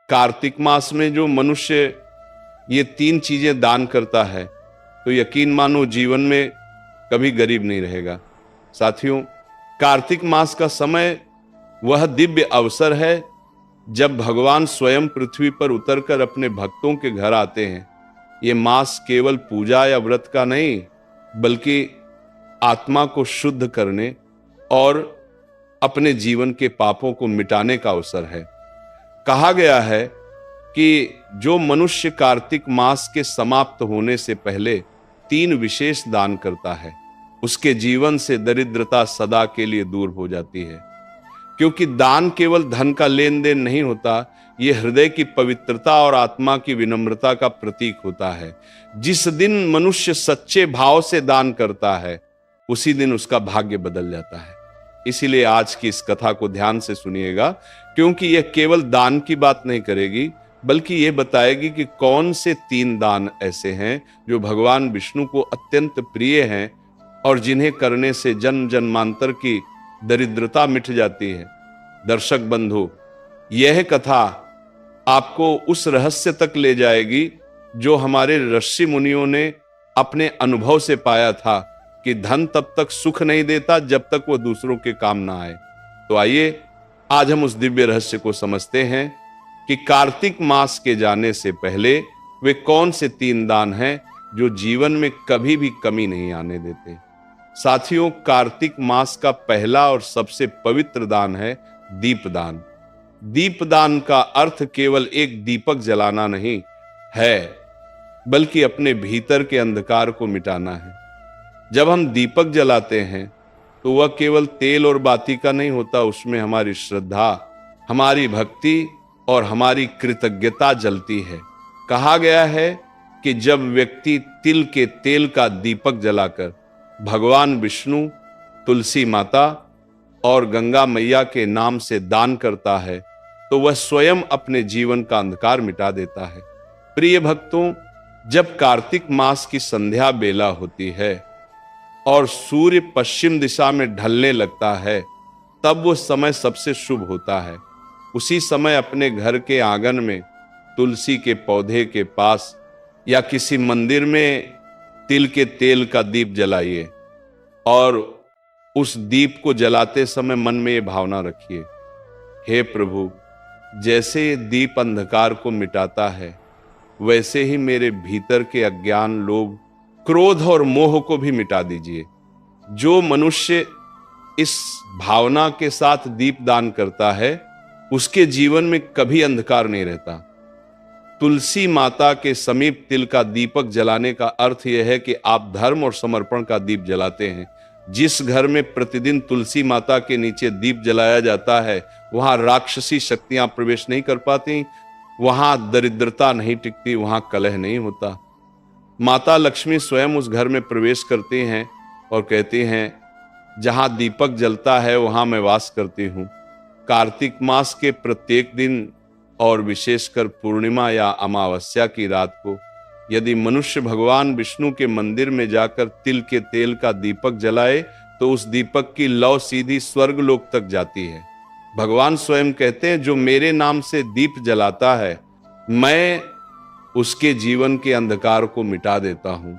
कार्तिक मास में जो मनुष्य ये 3 चीजें दान करता है तो यकीन मानो जीवन में कभी गरीब नहीं रहेगा। साथियों, कार्तिक मास का समय वह दिव्य अवसर है जब भगवान स्वयं पृथ्वी पर उतरकर अपने भक्तों के घर आते हैं। ये मास केवल पूजा या व्रत का नहीं, बल्कि आत्मा को शुद्ध करने और अपने जीवन के पापों को मिटाने का अवसर है। कहा गया है कि जो मनुष्य कार्तिक मास के समाप्त होने से पहले 3 विशेष दान करता है, उसके जीवन से दरिद्रता सदा के लिए दूर हो जाती है। क्योंकि दान केवल धन का लेन देन नहीं होता, यह हृदय की पवित्रता और आत्मा की विनम्रता का प्रतीक होता है। जिस दिन मनुष्य सच्चे भाव से दान करता है, उसी दिन उसका भाग्य बदल जाता है। इसीलिए आज की इस कथा को ध्यान से सुनिएगा, क्योंकि यह केवल दान की बात नहीं करेगी, बल्कि यह बताएगी कि कौन से 3 दान ऐसे हैं जो भगवान विष्णु को अत्यंत प्रिय हैं और जिन्हें करने से जन्म जन्मांतर की दरिद्रता मिट जाती है। दर्शक बंधु, यह कथा आपको उस रहस्य तक ले जाएगी जो हमारे ऋषि मुनियों ने अपने अनुभव से पाया था कि धन तब तक सुख नहीं देता जब तक वह दूसरों के काम ना आए। तो आइए आज हम उस दिव्य रहस्य को समझते हैं कि कार्तिक मास के जाने से पहले वे कौन से 3 दान हैं जो जीवन में कभी भी कमी नहीं आने देते। साथियों, कार्तिक मास का पहला और सबसे पवित्र दान है दीपदान। दीपदान का अर्थ केवल एक दीपक जलाना नहीं है, बल्कि अपने भीतर के अंधकार को मिटाना है। जब हम दीपक जलाते हैं तो वह केवल तेल और बाती का नहीं होता, उसमें हमारी श्रद्धा, हमारी भक्ति और हमारी कृतज्ञता जलती है। कहा गया है कि जब व्यक्ति तिल के तेल का दीपक जलाकर भगवान विष्णु, तुलसी माता और गंगा मैया के नाम से दान करता है तो वह स्वयं अपने जीवन का अंधकार मिटा देता है। प्रिय भक्तों, जब कार्तिक मास की संध्या बेला होती है और सूर्य पश्चिम दिशा में ढलने लगता है, तब वो समय सबसे शुभ होता है। उसी समय अपने घर के आंगन में तुलसी के पौधे के पास या किसी मंदिर में तिल के तेल का दीप जलाइए और उस दीप को जलाते समय मन में ये भावना रखिए, हे प्रभु, जैसे ये दीप अंधकार को मिटाता है, वैसे ही मेरे भीतर के अज्ञान, लोभ, क्रोध और मोह को भी मिटा दीजिए। जो मनुष्य इस भावना के साथ दीप दान करता है, उसके जीवन में कभी अंधकार नहीं रहता। तुलसी माता के समीप तिल का दीपक जलाने का अर्थ यह है कि आप धर्म और समर्पण का दीप जलाते हैं। जिस घर में प्रतिदिन तुलसी माता के नीचे दीप जलाया जाता है, वहां राक्षसी शक्तियां प्रवेश नहीं कर पाती, वहां दरिद्रता नहीं टिकती, वहां कलह नहीं होता। माता लक्ष्मी स्वयं उस घर में प्रवेश करती हैं और कहती हैं, जहां दीपक जलता है वहां मैं वास करती हूं। कार्तिक मास के प्रत्येक दिन और विशेषकर पूर्णिमा या अमावस्या की रात को यदि मनुष्य भगवान विष्णु के मंदिर में जाकर तिल के तेल का दीपक जलाए तो उस दीपक की लौ सीधी स्वर्ग लोक तक जाती है। भगवान स्वयं कहते हैं, जो मेरे नाम से दीप जलाता है, मैं उसके जीवन के अंधकार को मिटा देता हूं।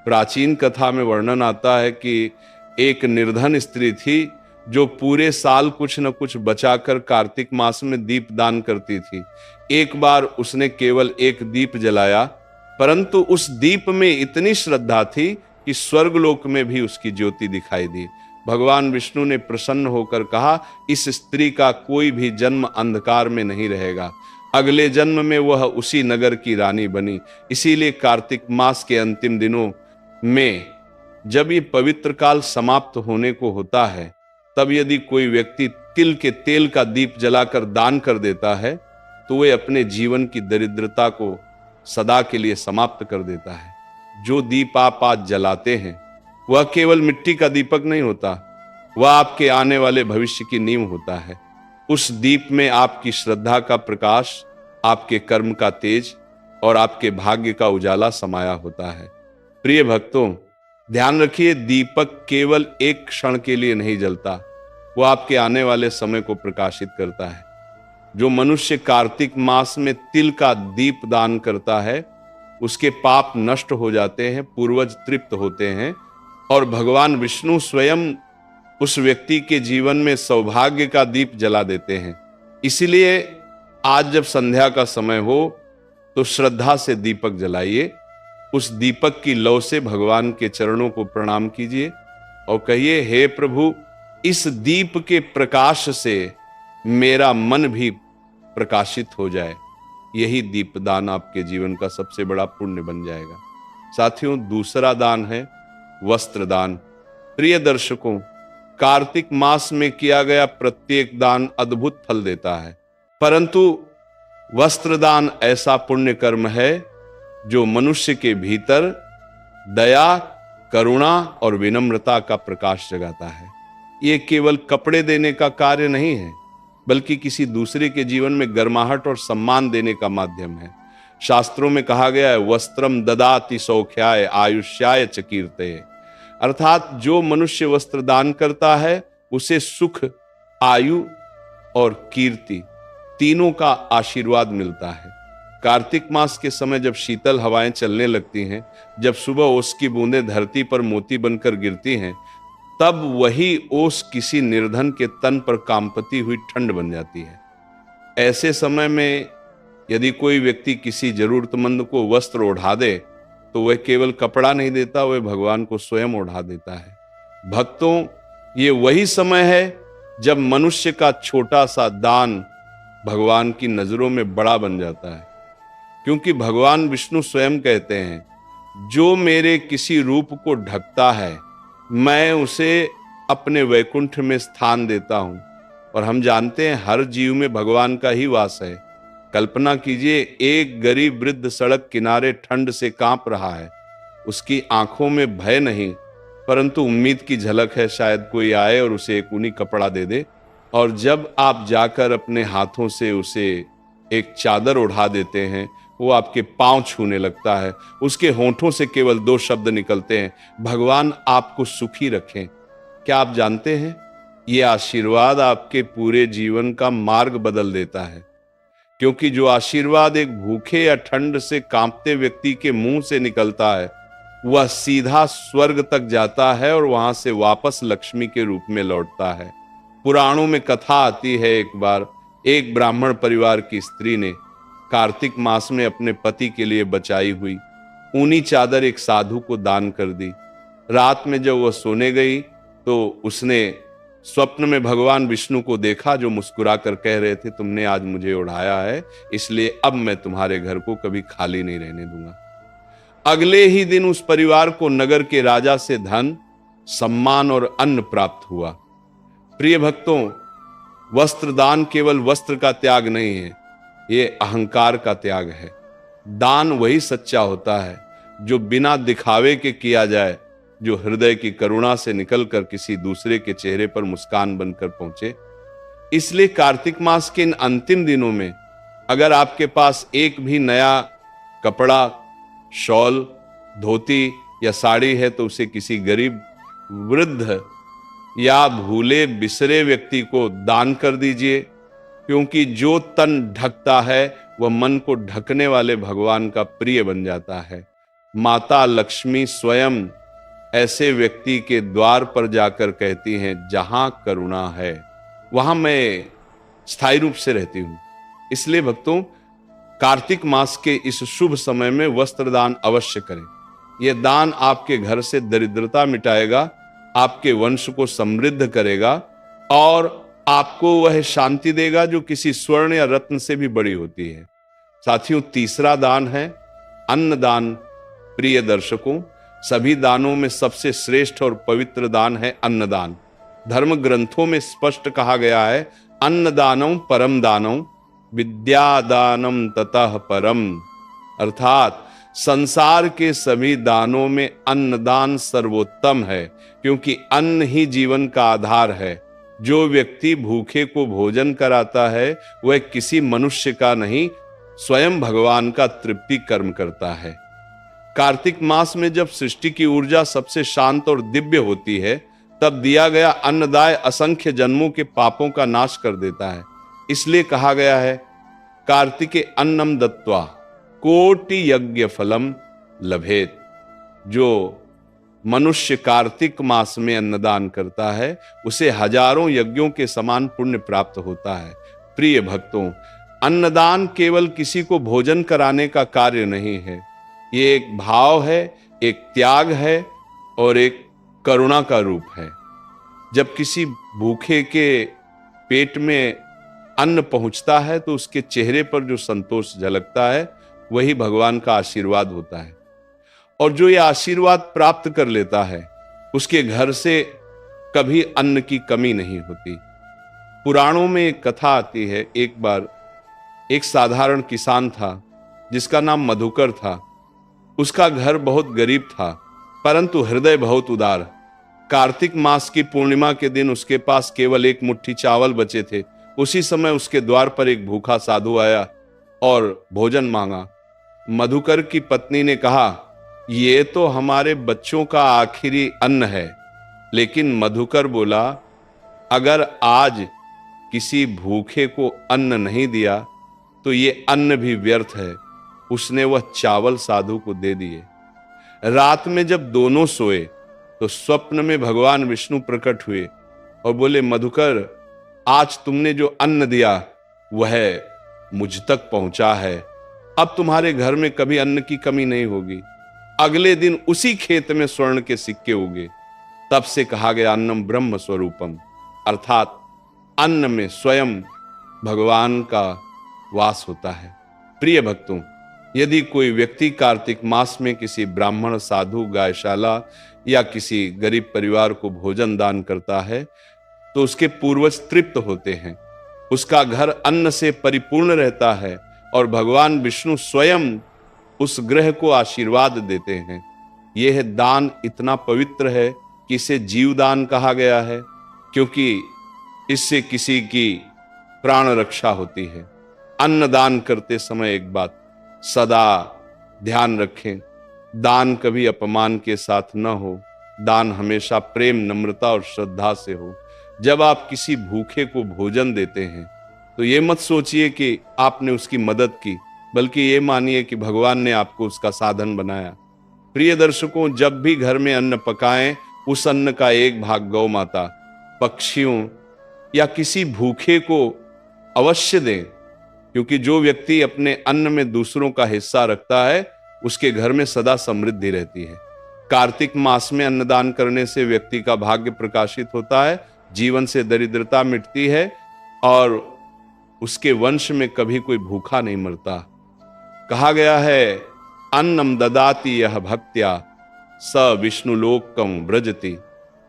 प्राचीन कथा में वर्णन आता है कि एक निर्धन स्त्री थी जो पूरे साल कुछ न कुछ बचाकर कार्तिक मास में दीप दान करती थी। एक बार उसने केवल एक दीप जलाया, परंतु उस दीप में इतनी श्रद्धा थी कि स्वर्गलोक में भी उसकी ज्योति दिखाई दी। भगवान विष्णु ने प्रसन्न होकर कहा, इस स्त्री का कोई भी जन्म अंधकार में नहीं रहेगा। अगले जन्म में वह उसी नगर की रानी बनी। इसीलिए कार्तिक मास के अंतिम दिनों में जब ये पवित्र काल समाप्त होने को होता है, तब यदि कोई व्यक्ति तिल के तेल का दीप जलाकर दान कर देता है तो वह अपने जीवन की दरिद्रता को सदा के लिए समाप्त कर देता है। जो दीप आप आज जलाते हैं वह केवल मिट्टी का दीपक नहीं होता, वह आपके आने वाले भविष्य की नींव होता है। उस दीप में आपकी श्रद्धा का प्रकाश, आपके कर्म का तेज और आपके भाग्य का उजाला समाया होता है। प्रिय भक्तों, ध्यान रखिए, दीपक केवल एक क्षण के लिए नहीं जलता, वो आपके आने वाले समय को प्रकाशित करता है। जो मनुष्य कार्तिक मास में तिल का दीप दान करता है उसके पाप नष्ट हो जाते हैं, पूर्वज तृप्त होते हैं और भगवान विष्णु स्वयं उस व्यक्ति के जीवन में सौभाग्य का दीप जला देते हैं। इसीलिए आज जब संध्या का समय हो तो श्रद्धा से दीपक जलाइए, उस दीपक की लौ से भगवान के चरणों को प्रणाम कीजिए और कहिए, हे प्रभु, इस दीप के प्रकाश से मेरा मन भी प्रकाशित हो जाए। यही दीपदान आपके जीवन का सबसे बड़ा पुण्य बन जाएगा। साथियों, दूसरा दान है वस्त्र दान। प्रिय दर्शकों, कार्तिक मास में किया गया प्रत्येक दान अद्भुत फल देता है, परंतु वस्त्र दान ऐसा पुण्य कर्म है जो मनुष्य के भीतर दया, करुणा और विनम्रता का प्रकाश जगाता है। ये केवल कपड़े देने का कार्य नहीं है, बल्कि किसी दूसरे के जीवन में गर्माहट और सम्मान देने का माध्यम है। शास्त्रों में कहा गया है, वस्त्रम ददाति सौख्याय आयुष्याय च कीर्तये, अर्थात जो मनुष्य वस्त्र दान करता है उसे सुख, आयु और कीर्ति तीनों का आशीर्वाद मिलता है। कार्तिक मास के समय जब शीतल हवाएं चलने लगती हैं, जब सुबह ओस की बूंदें धरती पर मोती बनकर गिरती हैं, तब वही ओस किसी निर्धन के तन पर कांपती हुई ठंड बन जाती है। ऐसे समय में यदि कोई व्यक्ति किसी जरूरतमंद को वस्त्र ओढ़ा दे तो वह केवल कपड़ा नहीं देता, वह भगवान को स्वयं ओढ़ा देता है। भक्तों, ये वही समय है जब मनुष्य का छोटा सा दान भगवान की नजरों में बड़ा बन जाता है, क्योंकि भगवान विष्णु स्वयं कहते हैं, जो मेरे किसी रूप को ढकता है मैं उसे अपने वैकुंठ में स्थान देता हूं। और हम जानते हैं हर जीव में भगवान का ही वास है। कल्पना कीजिए, एक गरीब वृद्ध सड़क किनारे ठंड से कांप रहा है, उसकी आंखों में भय नहीं परंतु उम्मीद की झलक है, शायद कोई आए और उसे एक ऊनी कपड़ा दे दे। और जब आप जाकर अपने हाथों से उसे एक चादर ओढ़ा देते हैं, वो आपके पांव छूने लगता है, उसके होंठों से केवल 2 शब्द निकलते हैं, भगवान आपको सुखी रखें। क्या आप जानते हैं, ये आशीर्वाद आपके पूरे जीवन का मार्ग बदल देता है, क्योंकि जो आशीर्वाद एक भूखे या ठंड से कांपते व्यक्ति के मुंह से निकलता है वह सीधा स्वर्ग तक जाता है और वहां से वापस लक्ष्मी के रूप में लौटता है। पुराणों में कथा आती है, एक बार एक ब्राह्मण परिवार की स्त्री ने कार्तिक मास में अपने पति के लिए बचाई हुई ऊनी चादर एक साधु को दान कर दी। रात में जब वह सोने गई तो उसने स्वप्न में भगवान विष्णु को देखा, जो मुस्कुरा कर कह रहे थे, तुमने आज मुझे उड़ाया है, इसलिए अब मैं तुम्हारे घर को कभी खाली नहीं रहने दूंगा। अगले ही दिन उस परिवार को नगर के राजा से धन, सम्मान और अन्न प्राप्त हुआ। प्रिय भक्तों, वस्त्र दान केवल वस्त्र का त्याग नहीं है, ये अहंकार का त्याग है। दान वही सच्चा होता है जो बिना दिखावे के किया जाए, जो हृदय की करुणा से निकलकर किसी दूसरे के चेहरे पर मुस्कान बनकर पहुंचे। इसलिए कार्तिक मास के इन अंतिम दिनों में अगर आपके पास एक भी नया कपड़ा, शॉल, धोती या साड़ी है तो उसे किसी गरीब, वृद्ध या भूले बिसरे व्यक्ति को दान कर दीजिए, क्योंकि जो तन ढकता है वह मन को ढकने वाले भगवान का प्रिय बन जाता है। माता लक्ष्मी स्वयं ऐसे व्यक्ति के द्वार पर जाकर कहती हैं, जहां करुणा है वहां मैं स्थायी रूप से रहती हूं। इसलिए भक्तों, कार्तिक मास के इस शुभ समय में वस्त्र दान अवश्य करें। यह दान आपके घर से दरिद्रता मिटाएगा, आपके वंश को समृद्ध करेगा और आपको वह शांति देगा जो किसी स्वर्ण या रत्न से भी बड़ी होती है। साथियों, तीसरा दान है अन्नदान। प्रिय दर्शकों, सभी दानों में सबसे श्रेष्ठ और पवित्र दान है अन्नदान। धर्म ग्रंथों में स्पष्ट कहा गया है, अन्नदानम परम दानम विद्यादानम ततः परम, अर्थात संसार के सभी दानों में अन्नदान सर्वोत्तम है, क्योंकि अन्न ही जीवन का आधार है। जो व्यक्ति भूखे को भोजन कराता है वह किसी मनुष्य का नहीं, स्वयं भगवान का तृप्ति कर्म करता है। कार्तिक मास में जब सृष्टि की ऊर्जा सबसे शांत और दिव्य होती है, तब दिया गया अन्नदाय असंख्य जन्मों के पापों का नाश कर देता है। इसलिए कहा गया है कार्तिके अन्नम दत्वा कोटि यज्ञ फलम लभेत। जो मनुष्य कार्तिक मास में अन्नदान करता है उसे हजारों यज्ञों के समान पुण्य प्राप्त होता है। प्रिय भक्तों, अन्नदान केवल किसी को भोजन कराने का कार्य नहीं है, ये एक भाव है, एक त्याग है और एक करुणा का रूप है। जब किसी भूखे के पेट में अन्न पहुंचता है तो उसके चेहरे पर जो संतोष झलकता है वही भगवान का आशीर्वाद होता है। और जो ये आशीर्वाद प्राप्त कर लेता है उसके घर से कभी अन्न की कमी नहीं होती। पुराणों में एक कथा आती है, एक बार एक साधारण किसान था जिसका नाम मधुकर था। उसका घर बहुत गरीब था परंतु हृदय बहुत उदार। कार्तिक मास की पूर्णिमा के दिन उसके पास केवल एक मुट्ठी चावल बचे थे। उसी समय उसके द्वार पर एक भूखा साधु आया और भोजन मांगा। मधुकर की पत्नी ने कहा, ये तो हमारे बच्चों का आखिरी अन्न है। लेकिन मधुकर बोला, अगर आज किसी भूखे को अन्न नहीं दिया तो ये अन्न भी व्यर्थ है। उसने वह चावल साधु को दे दिए। रात में जब दोनों सोए तो स्वप्न में भगवान विष्णु प्रकट हुए और बोले, मधुकर, आज तुमने जो अन्न दिया वह मुझ तक पहुंचा है। अब तुम्हारे घर में कभी अन्न की कमी नहीं होगी। अगले दिन उसी खेत में स्वर्ण के सिक्के उगे। तब से कहा गया अन्नम ब्रह्म स्वरूपम, अर्थात अन्न में स्वयं भगवान का वास होता है। प्रिय भक्तों, यदि कोई व्यक्ति कार्तिक मास में किसी ब्राह्मण, साधु, गायशाला या किसी गरीब परिवार को भोजन दान करता है तो उसके पूर्वज तृप्त होते हैं, उसका घर अन्न से परिपूर्ण रहता है और भगवान विष्णु स्वयं उस ग्रह को आशीर्वाद देते हैं। यह दान इतना पवित्र है कि इसे जीवदान कहा गया है, क्योंकि इससे किसी की प्राण रक्षा होती है। अन्न दान करते समय एक बात सदा ध्यान रखें, दान कभी अपमान के साथ न हो। दान हमेशा प्रेम, नम्रता और श्रद्धा से हो। जब आप किसी भूखे को भोजन देते हैं तो ये मत सोचिए कि आपने उसकी मदद की, बल्कि ये मानिए कि भगवान ने आपको उसका साधन बनाया। प्रिय दर्शकों, जब भी घर में अन्न पकाएं, उस अन्न का एक भाग गौ माता, पक्षियों या किसी भूखे को अवश्य दें, क्योंकि जो व्यक्ति अपने अन्न में दूसरों का हिस्सा रखता है उसके घर में सदा समृद्धि रहती है। कार्तिक मास में अन्नदान करने से व्यक्ति का भाग्य प्रकाशित होता है, जीवन से दरिद्रता मिटती है और उसके वंश में कभी कोई भूखा नहीं मरता। कहा गया है, अन्नम ददाति यह भक्त्या स विष्णु लोकम व्रजति।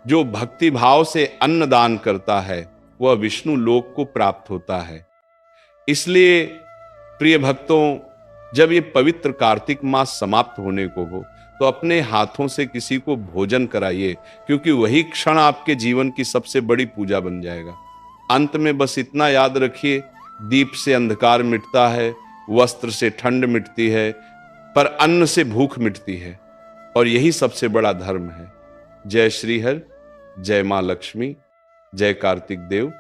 जो भक्ति भाव से अन्न दान करता है वह विष्णु लोक को प्राप्त होता है। इसलिए प्रिय भक्तों, जब ये पवित्र कार्तिक मास समाप्त होने को हो तो अपने हाथों से किसी को भोजन कराइए, क्योंकि वही क्षण आपके जीवन की सबसे बड़ी पूजा बन जाएगा। अंत में बस इतना याद रखिए, दीप से अंधकार मिटता है, वस्त्र से ठंड मिटती है, पर अन्न से भूख मिटती है, और यही सबसे बड़ा धर्म है। जय श्री हरि, जय मां लक्ष्मी, जय कार्तिक देव।